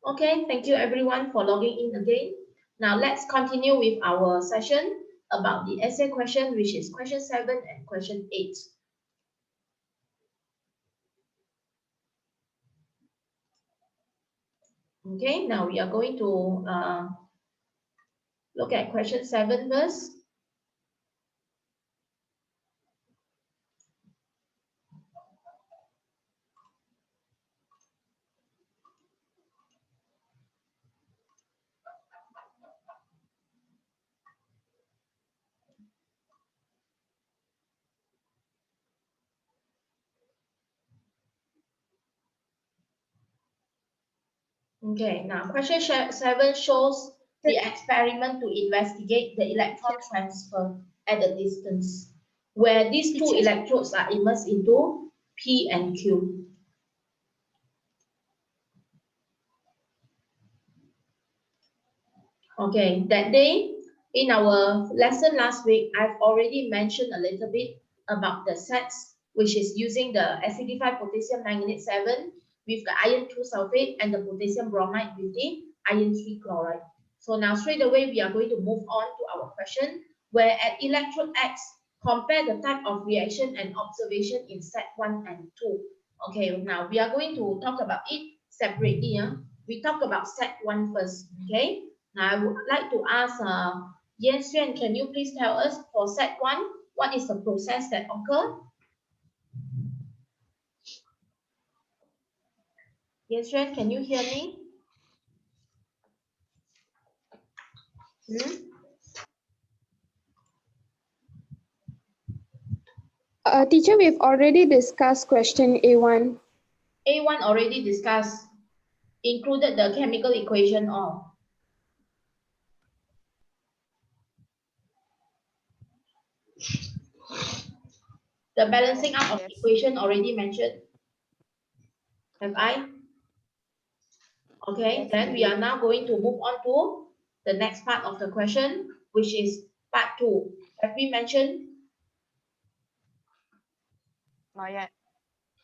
Okay, thank you everyone for logging in again. Now let's continue with our session about the essay question, which is question 7 and question 8. Okay, now we are going to look at question 7 first. Okay, now question 7 shows the experiment to investigate the electron transfer at a distance, where these two electrodes are immersed into P and Q. Okay, that day in our lesson last week, I've already mentioned a little bit about the sets, which is using the acidified potassium manganate 7 with the iron 2 sulfate and the potassium bromide with the iron 3 chloride. So now straight away, we are going to move on to our question, where at electrode X, compare the type of reaction and observation in set 1 and 2. Okay, now we are going to talk about it separately. We talk about set 1 first, okay? Now, I would like to ask Yan Xuan, can you please tell us for set 1, what is the process that occur? Yan Xuan, can you hear me? Teacher, we've already discussed question A1. A1 already discussed, included the chemical equation of. The balancing out of equation already mentioned. Have I? Okay, then we are now going to move on to the next part of the question, which is part 2. Have we mentioned? Not yet.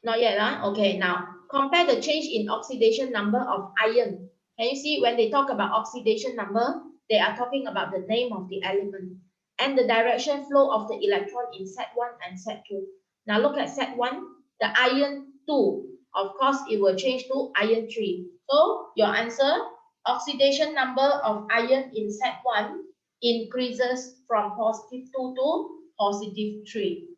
Not yet, huh? Okay, now compare the change in oxidation number of iron. Can you see when they talk about oxidation number, they are talking about the name of the element and the direction flow of the electron in set 1 and set 2. Now look at set 1, the iron 2. Of course, it will change to iron 3. So your answer, oxidation number of iron in set 1 increases from positive 2 to positive 3.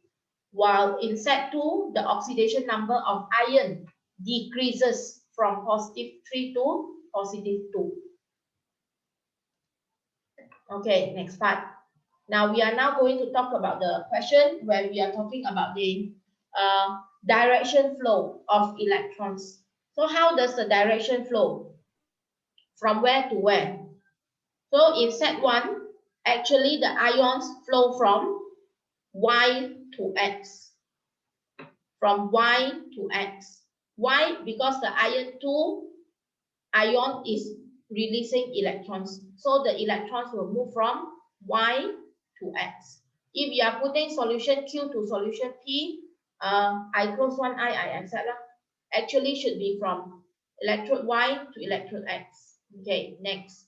While in set 2, the oxidation number of iron decreases from positive 3 to positive 2. Okay, next part. Now we are now going to talk about the question where we are talking about the direction flow of electrons. So how does the direction flow? From where to where? So in set 1, actually the ions flow from Y to X. From Y to X. Why? Because the iron 2 ion is releasing electrons. So the electrons will move from Y to X. If you are putting solution Q to solution P, I close one eye, I accept. Actually should be from electrode Y to electrode X. Okay, next.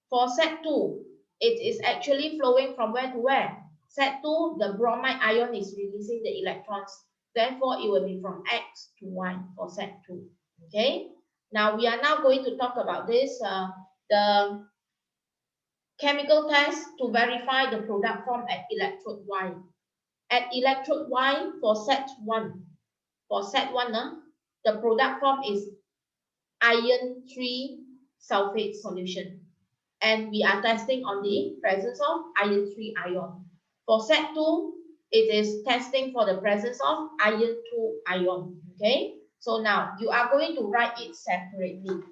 For set 2, it is actually flowing from where to where? Set 2, the bromide ion is releasing the electrons. Therefore, it will be from X to Y for set 2. Okay. Now, we are now going to talk about this, the chemical test to verify the product form at electrode Y. At electrode Y for set 1, the product form is iron 3 sulfate solution. And we are testing on the presence of iron 3 ion. For set 2, it is testing for the presence of iron 2 ion. Okay, so now you are going to write it separately.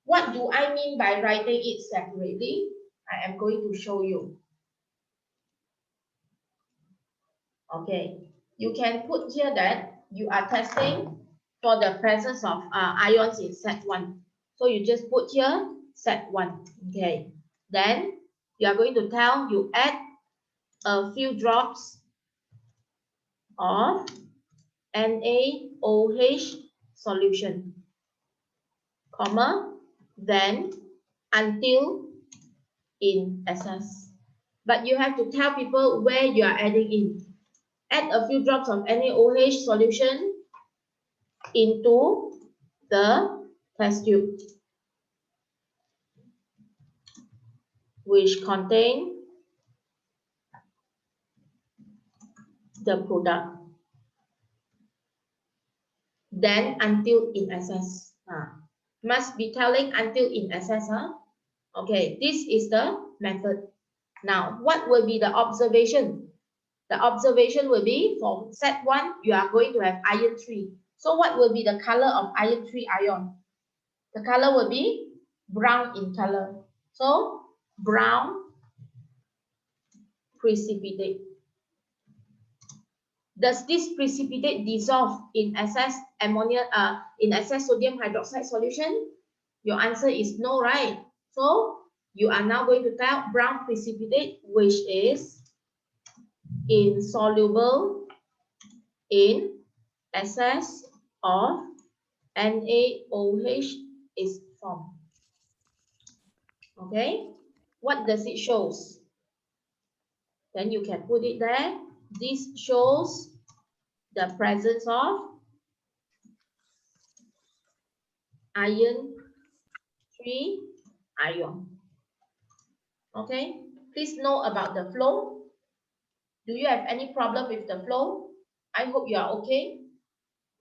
What do I mean by writing it separately? I am going to show you. Okay, you can put here that you are testing for the presence of ions in set 1. So you just put here set 1. Okay, then you are going to tell you add a few drops of NaOH solution, comma, then until in SS. But you have to tell people where you are adding in. Add a few drops of NaOH solution into the test tube, which contain the product. Then until in SS. Must be telling until in SS. Okay, this is the method. Now, what will be the observation? The observation will be for set 1, you are going to have iron 3. So what will be the color of iron 3 ion? The color will be brown in color. So brown precipitate. Does this precipitate dissolve in excess ammonia, in excess sodium hydroxide solution? Your answer is no, right? So you are now going to tell brown precipitate, which is insoluble in excess of NaOH is formed. Okay, what does it shows? Then you can put it there. This shows the presence of iron 3 ion. Okay, please know about the flow. Do you have any problem with the flow? I hope you are okay.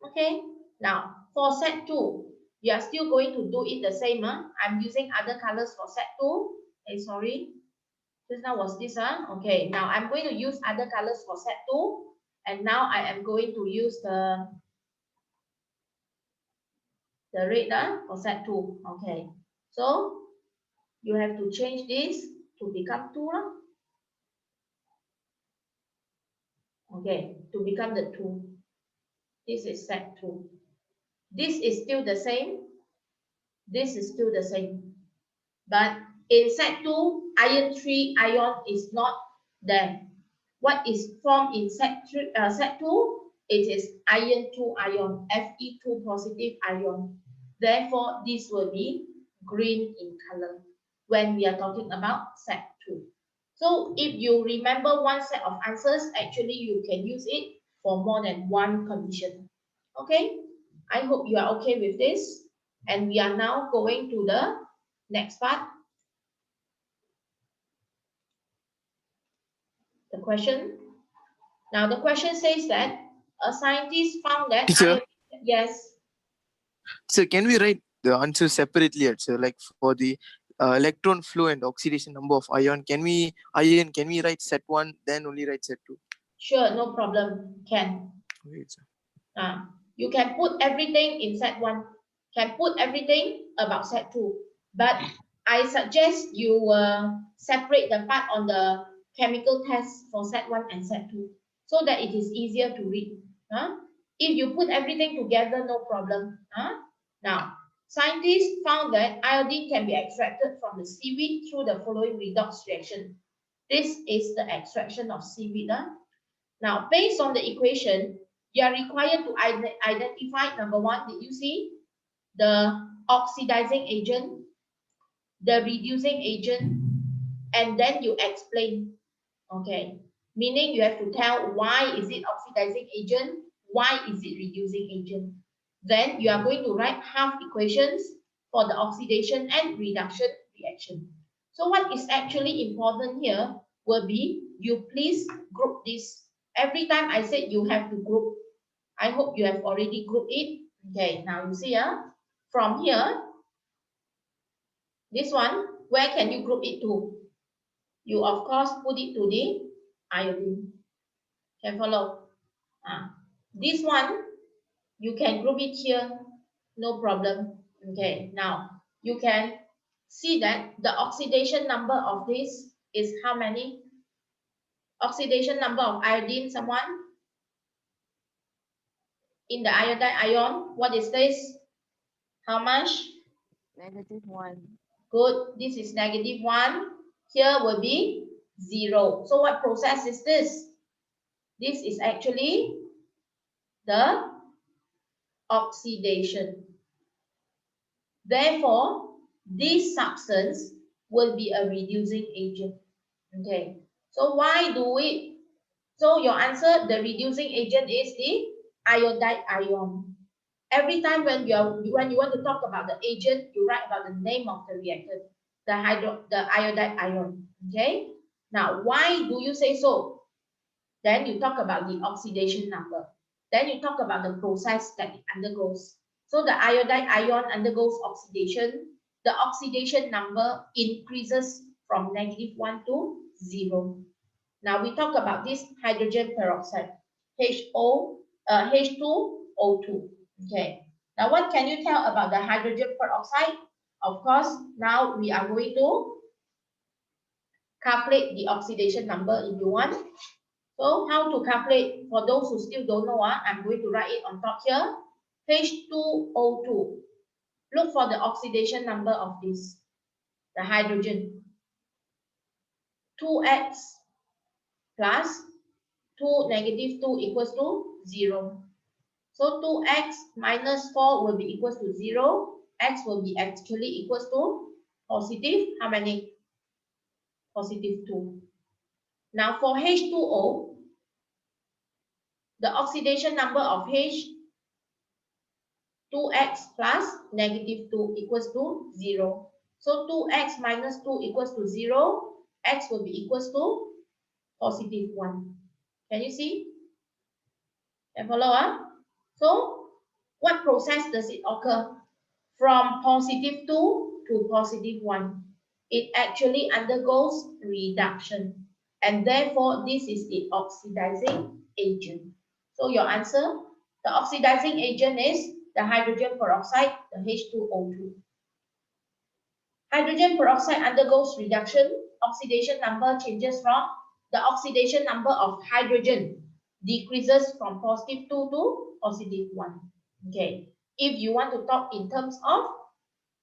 Okay, now for set 2, you are still going to do it the same. I'm using other colors for set 2. Hey, sorry. Just now was this. Okay, now I'm going to use other colors for set 2. And now I am going to use the red for set 2. Okay, so you have to change this to become 2. Okay, to become the 2. This is set 2. This is still the same. This is still the same. But in set 2, iron 3 ion is not there. What is formed in set 2? It is iron 2 ion, Fe2 positive ion. Therefore, this will be green in color when we are talking about set 2. So if you remember one set of answers, actually you can use it for more than one condition. Okay, I hope you are okay with this. And we are now going to the next part. The question. Now the question says that a scientist found that Teacher? Yes. So can we write the answer separately, sir? Like for the electron flow and oxidation number of ion, can we write set 1, then only write set 2? Sure, no problem. Can. Okay, sir. You can put everything in set 1. Can put everything about set 2. But I suggest you separate the part on the chemical test for set 1 and set 2 so that it is easier to read. If you put everything together, no problem. Now, scientists found that iodine can be extracted from the seaweed through the following redox reaction. This is the extraction of seaweed. Now, based on the equation, you are required to identify, number 1, did you see? The oxidizing agent, the reducing agent, and then you explain. Okay, meaning you have to tell why is it oxidizing agent, why is it reducing agent. Then you are going to write half equations for the oxidation and reduction reaction. So what is actually important here will be you please group this. Every time I said you have to group. I hope you have already grouped it. Okay, now you see from here, this one, where can you group it to? You of course put it to the iodine. Can follow? This one, you can group it here, no problem. Okay, now you can see that the oxidation number of this is how many? Oxidation number of iodine, someone? In the iodine ion, what is this? How much? -1. Good, this is -1. Here will be 0. So what process is this? This is actually the oxidation. Therefore, this substance will be a reducing agent. Okay, so why do we, so your answer, the reducing agent is the iodide ion. Every time when you want to talk about the agent, you write about the name of the reactant, the iodide ion. Okay, now why do you say so? Then you talk about the oxidation number. Then you talk about the process that it undergoes. So the iodide ion undergoes oxidation. The oxidation number increases from -1 to 0. Now we talk about this hydrogen peroxide, H2O2. Okay. Now what can you tell about the hydrogen peroxide? Of course, now we are going to calculate the oxidation number if you want. So how to calculate, for those who still don't know, I'm going to write it on top here. H2O2. Look for the oxidation number of this, the hydrogen. 2x plus 2 negative 2 equals to 0. So 2x minus 4 will be equals to 0. X will be actually equals to positive, how many? Positive 2. Now for H2O, the oxidation number of H, 2x plus -2 equals to 0. So 2x minus 2 equals to 0. X will be equals to positive 1. Can you see? Can follow? So what process does it occur? From positive 2 to positive 1. It actually undergoes reduction. And therefore, this is the oxidizing agent. So your answer, the oxidizing agent is the hydrogen peroxide, the H2O2. Hydrogen peroxide undergoes reduction. Oxidation number changes from, the oxidation number of hydrogen decreases from positive 2 to positive 1. Okay. If you want to talk in terms of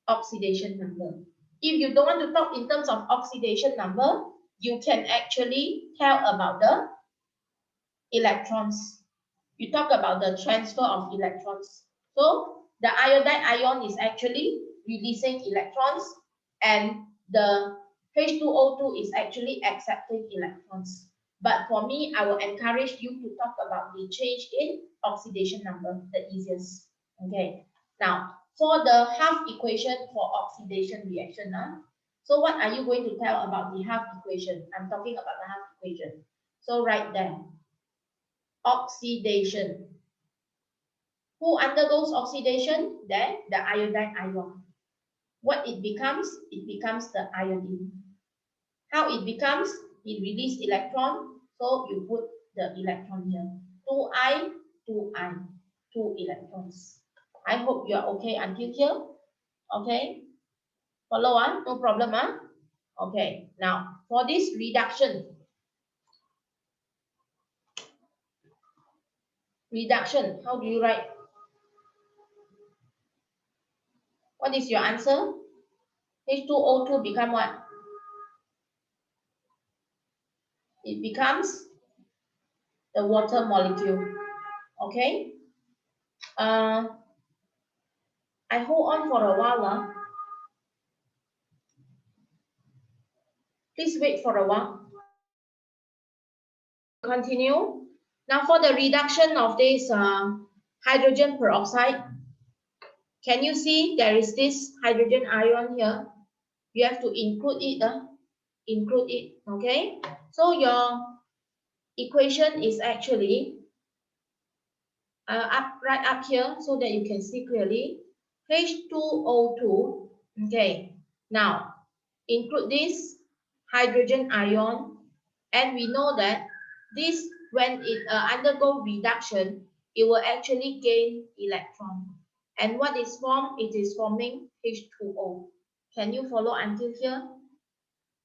oxidation number. If you don't want to talk in terms of oxidation number, you can actually tell about the electrons. You talk about the transfer of electrons. So the iodide ion is actually releasing electrons, and the H2O2 is actually accepting electrons. But for me, I will encourage you to talk about the change in oxidation number, the easiest. Okay. Now, for the half equation for oxidation reaction, so what are you going to tell about the half equation? I'm talking about the half equation. So write down oxidation. Who undergoes oxidation? Then the iodide ion. What it becomes? It becomes the iodine. How it becomes? It releases electron. So you put the electron here. 2I, 2I, 2 electrons. I hope you are okay until here. Okay. Follow on? No problem, Okay. Now, for this reduction, how do you write? What is your answer? H2O2 become what? It becomes the water molecule. Okay. I hold on for a while. Please wait for a while. Continue. Now for the reduction of this hydrogen peroxide, can you see there is this hydrogen ion here? You have to include it. Okay. So your equation is actually right up here so that you can see clearly. H2O2. Okay. Now include this hydrogen ion, and we know that this, when it undergo reduction, it will actually gain electron. And what is formed? It is forming H2O. Can you follow until here?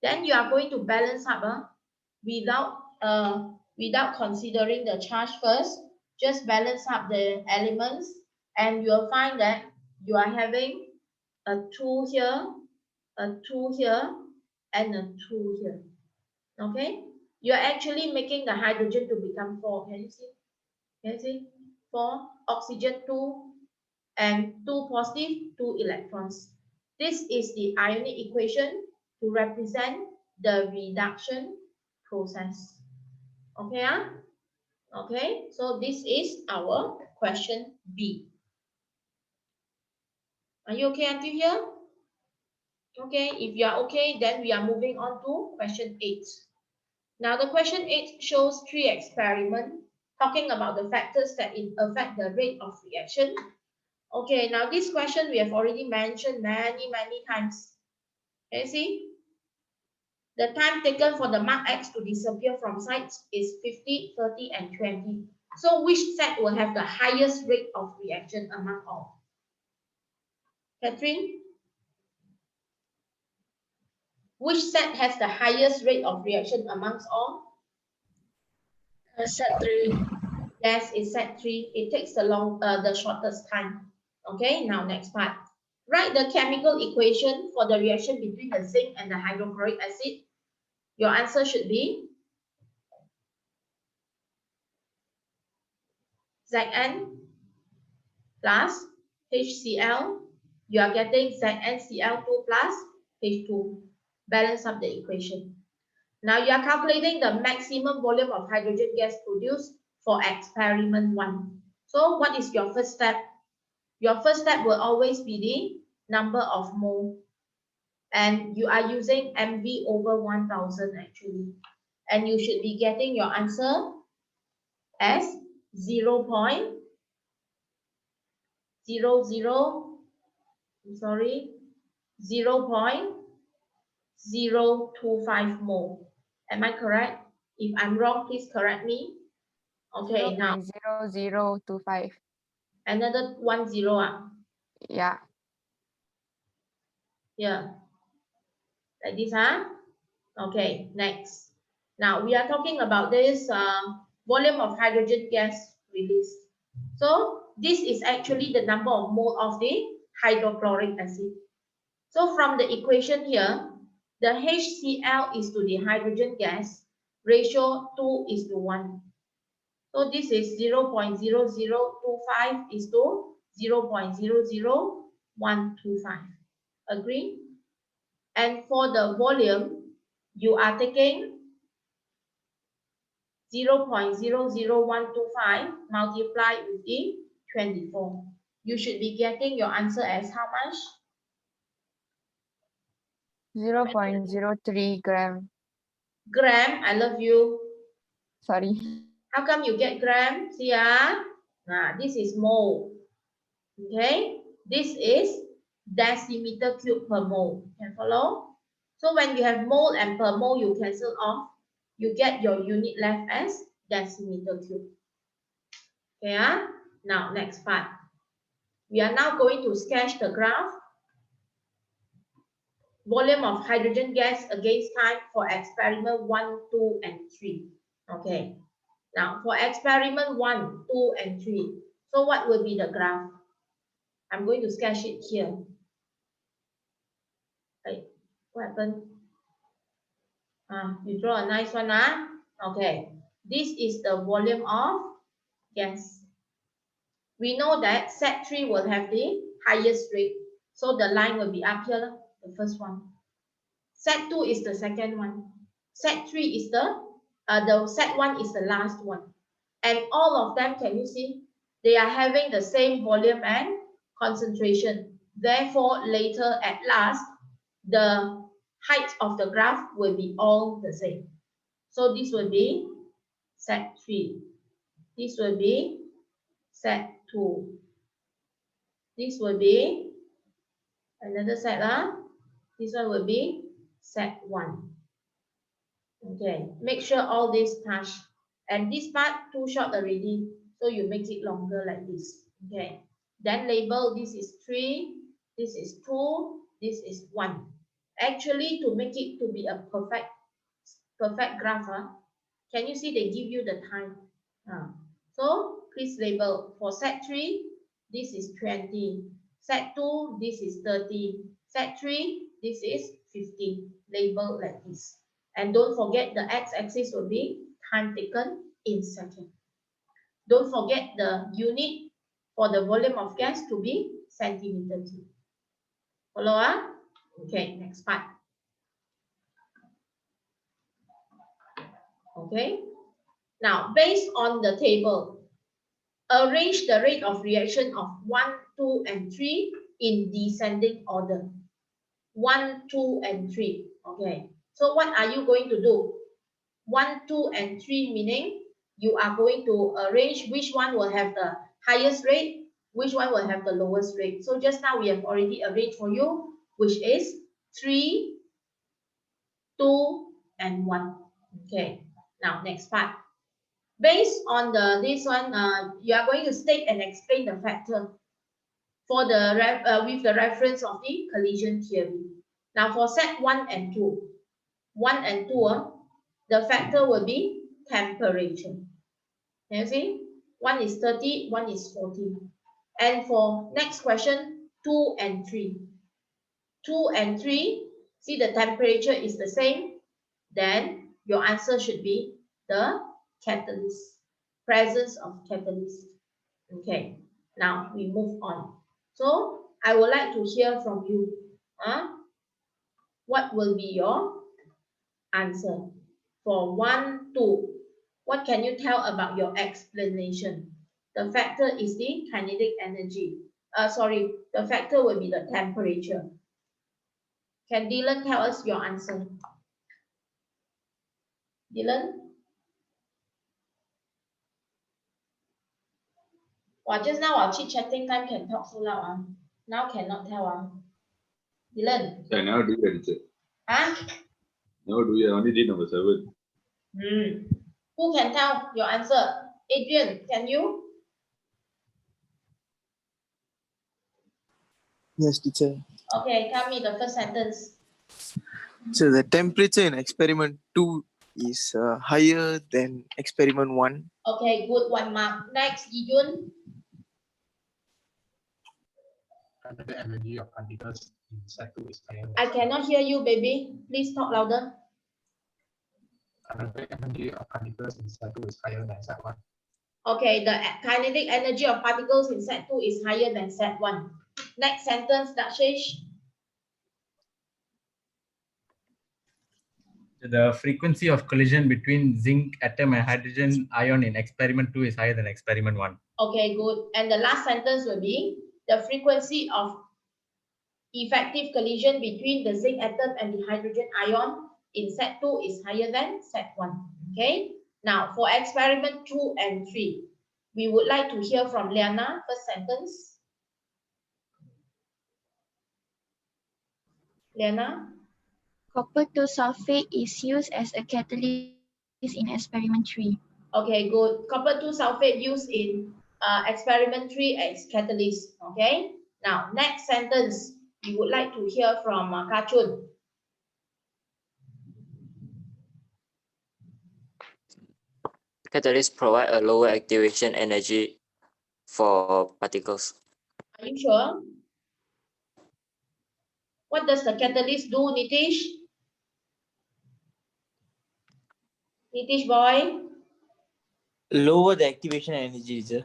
Then you are going to balance up without considering the charge first. Just balance up the elements, and you'll find that you are having a 2 here, a 2 here, and a 2 here. Okay, you're actually making the hydrogen to become 4. Can you see? Can you see? 4, oxygen 2, and 2 positive, 2 electrons. This is the ionic equation to represent the reduction process. Okay, okay, so this is our question B. Are you okay until here? Okay, if you are okay, then we are moving on to question 8. Now the question 8 shows 3 experiments talking about the factors that affect the rate of reaction. Okay, now this question we have already mentioned many times. Can you see? The time taken for the mark X to disappear from sites is 50, 30, and 20. So which set will have the highest rate of reaction among all? Catherine? Which set has the highest rate of reaction amongst all? Set 3. Yes, it's set 3. It takes the shortest time. Okay, now next part. Write the chemical equation for the reaction between the zinc and the hydrochloric acid. Your answer should be Zn plus HCl. You are getting ZnCl2 plus H2. Balance up the equation. Now you are calculating the maximum volume of hydrogen gas produced for experiment 1. So what is your first step? Your first step will always be the number of mole. And you are using MV over 1000 actually. And you should be getting your answer as 0.00, I'm sorry, 0.025 mole. Am I correct? If I'm wrong, please correct me. Okay, now 0.0025. another 10. Yeah. Yeah, like this, Okay, next. Now we are talking about this volume of hydrogen gas released. So this is actually the number of mole of the hydrochloric acid. So from the equation here, the HCl is to the hydrogen gas ratio 2 is to 1. So this is 0.0025 is to 0.00125. Agree? And for the volume, you are taking 0.00125 multiplied with the 24. You should be getting your answer as how much? 0.03 gram. Gram, I love you. Sorry. How come you get gram? See, this is mole. Okay, this is decimeter cube per mole. Can follow? So when you have mole and per mole, you cancel off. You get your unit left as decimeter cube. Okay, now next part. We are now going to sketch the graph. Volume of hydrogen gas against time for experiment 1, 2, and 3. Okay. Now for experiment 1, 2, and 3. So what will be the graph? I'm going to sketch it here. Hey, what happened? You draw a nice one, Okay. This is the volume of gas. We know that set 3 will have the highest rate. So the line will be up here, the first one. Set 2 is the second one. Set 3 is the set 1 is the last one. And all of them, can you see? They are having the same volume and concentration. Therefore, later at last, the height of the graph will be all the same. So this will be set 3. This will be set 2. This will be another set. This one will be set 1. Okay, make sure all this touch. And this part too short already, so you make it longer like this. Okay, then label this is 3, this is 2, this is 1. Actually, to make it to be a perfect graph, can you see they give you the time? So please label for set 3, this is 20. Set 2, this is 30. Set 3, this is 50. Label like this. And don't forget the x-axis will be time taken in seconds. Don't forget the unit for the volume of gas to be centimeter cube. Follow? Okay, next part. Okay, now based on the table, arrange the rate of reaction of 1, 2, and 3 in descending order. 1, 2, and 3. Okay, so what are you going to do? 1, 2, and 3 meaning you are going to arrange which one will have the highest rate, which one will have the lowest rate. So just now we have already arranged for you, which is 3, 2, and 1. Okay, now next part. Based on this one, you are going to state and explain the factor for the with the reference of the collision theory. Now for set 1 and 2, 1 and 2, the factor will be temperature. Can you see? One is 30, one is 40. And for next question, 2 and 3. 2 and 3, see the temperature is the same, then your answer should be the catalyst, presence of catalyst. Okay, now we move on. So I would like to hear from you. What will be your answer for 1, 2? What can you tell about your explanation? The factor is the kinetic energy. The factor will be the temperature. Can Dylan tell us your answer? Dylan? Just now our chit-chatting time can talk so loud. Now cannot tell. Dylan? I never do answer. Never do. I only did number 7. Who can tell your answer? Adrian, can you? Yes, teacher. Okay, tell me the first sentence. So the temperature in experiment 2 is higher than experiment 1. Okay, good, 1 mark. Next, Yijun. The energy of particles in set 2 is higher. I cannot hear you, baby. Please talk louder. The energy of particles in set 2 is higher than set 1. Okay, the kinetic energy of particles in set 2 is higher than set 1. Next sentence, Dakshish. The frequency of collision between zinc atom and hydrogen ion in experiment 2 is higher than experiment 1. Okay, good. And the last sentence will be the frequency of effective collision between the zinc atom and the hydrogen ion in set 2 is higher than set 1. Okay. Now for experiment 2 and 3, we would like to hear from Liana. First sentence. Liana? Copper 2 sulfate is used as a catalyst in experiment 3. Okay, good. Copper 2 sulfate used in experiment 3 as catalyst. Okay. Now, next sentence, we would like to hear from Kachun. Catalysts provide a lower activation energy for particles. Are you sure? What does the catalyst do, Nitish? Nitish boy? Lower the activation energy, sir.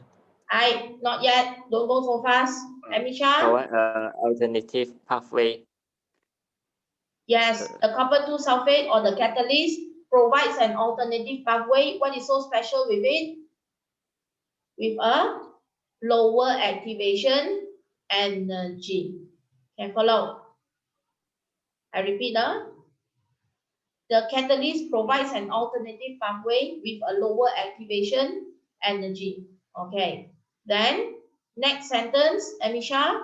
Not yet. Don't go so fast. Amisha? Provide an alternative pathway. Yes, the copper 2 sulfate or the catalyst provides an alternative pathway. What is so special with it? With a lower activation energy. Can follow? I repeat, the catalyst provides an alternative pathway with a lower activation energy. Okay. Then, next sentence, Amisha.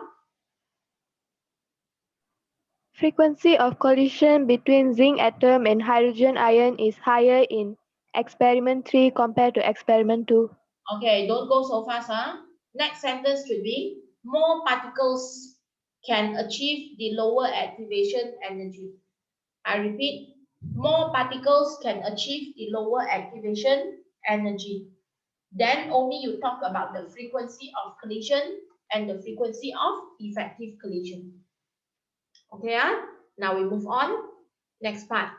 Frequency of collision between zinc atom and hydrogen ion is higher in experiment 3 compared to experiment 2. Okay, don't go so fast. Next sentence should be, more particles can achieve the lower activation energy. I repeat, more particles can achieve the lower activation energy. Then only you talk about the frequency of collision and the frequency of effective collision. Okay, now we move on. Next part.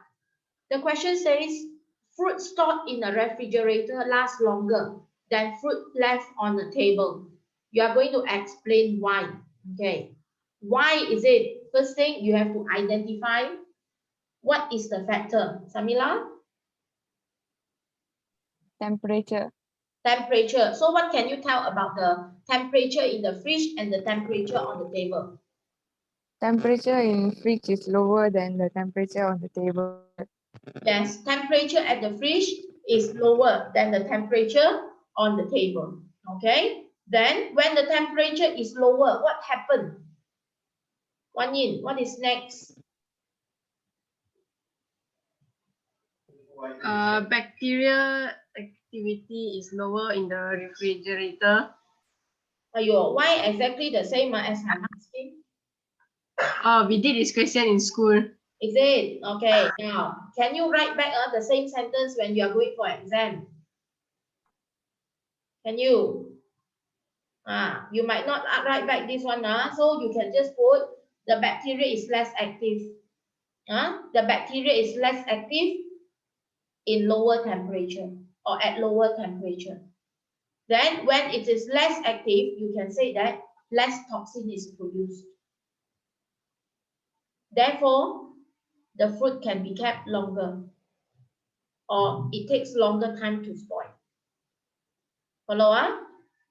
The question says, fruit stored in a refrigerator lasts longer than fruit left on the table. You are going to explain why. Okay, why is it First thing, you have to identify what is the factor. Samila? Temperature. Temperature. So what can you tell about the temperature in the fridge and the temperature on the table? Temperature in fridge is lower than the temperature on the table. Yes, temperature at the fridge is lower than the temperature on the table. Okay? Then when the temperature is lower, what happened? Wan Yin, what is next? Bacteria activity is lower in the refrigerator. Ayo, why exactly the same as I'm asking? We did this question in school. Is it? Okay, now, can you write back the same sentence when you are going for exam? Can you? You might not write back this one, so you can just put the bacteria is less active. The bacteria is less active in lower temperature or at lower temperature. Then when it is less active, you can say that less toxin is produced. Therefore, the fruit can be kept longer or it takes longer time to spoil. Follow?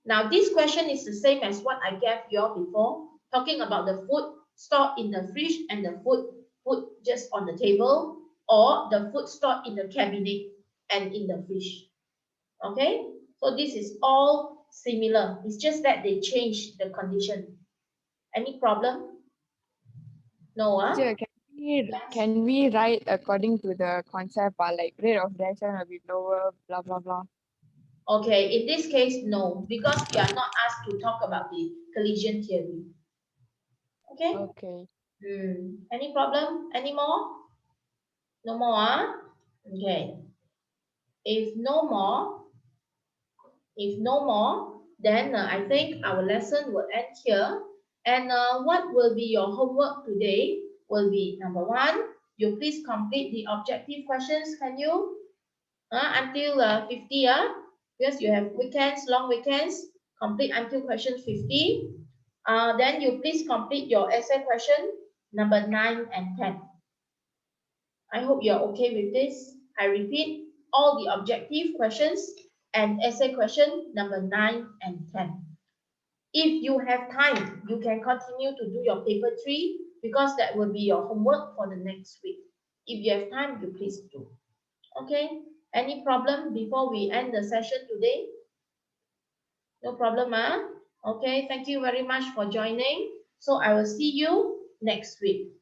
Now, this question is the same as what I gave you all before, talking about the food stored in the fridge and the food put just on the table, or the food stored in the cabinet and in the fridge. Okay? So this is all similar. It's just that they changed the condition. Any problem? No, Teacher, can we write according to the concept, like rate of reaction will be lower, blah blah blah. Okay, in this case, no, because we are not asked to talk about the collision theory. Okay? Okay. Any problem? Any more? No more, Okay. If no more, then I think our lesson will end here. And what will be your homework today will be number 1, you please complete the objective questions. Can you? Until 50, because you have weekends, long weekends, complete until question 50. Then you please complete your essay question number 9 and 10. I hope you're okay with this. I repeat, all the objective questions and essay question number 9 and 10. If you have time, you can continue to do your paper 3 because that will be your homework for the next week. If you have time, you please do. Okay? Any problem before we end the session today? No problem, Okay, thank you very much for joining. So I will see you next week.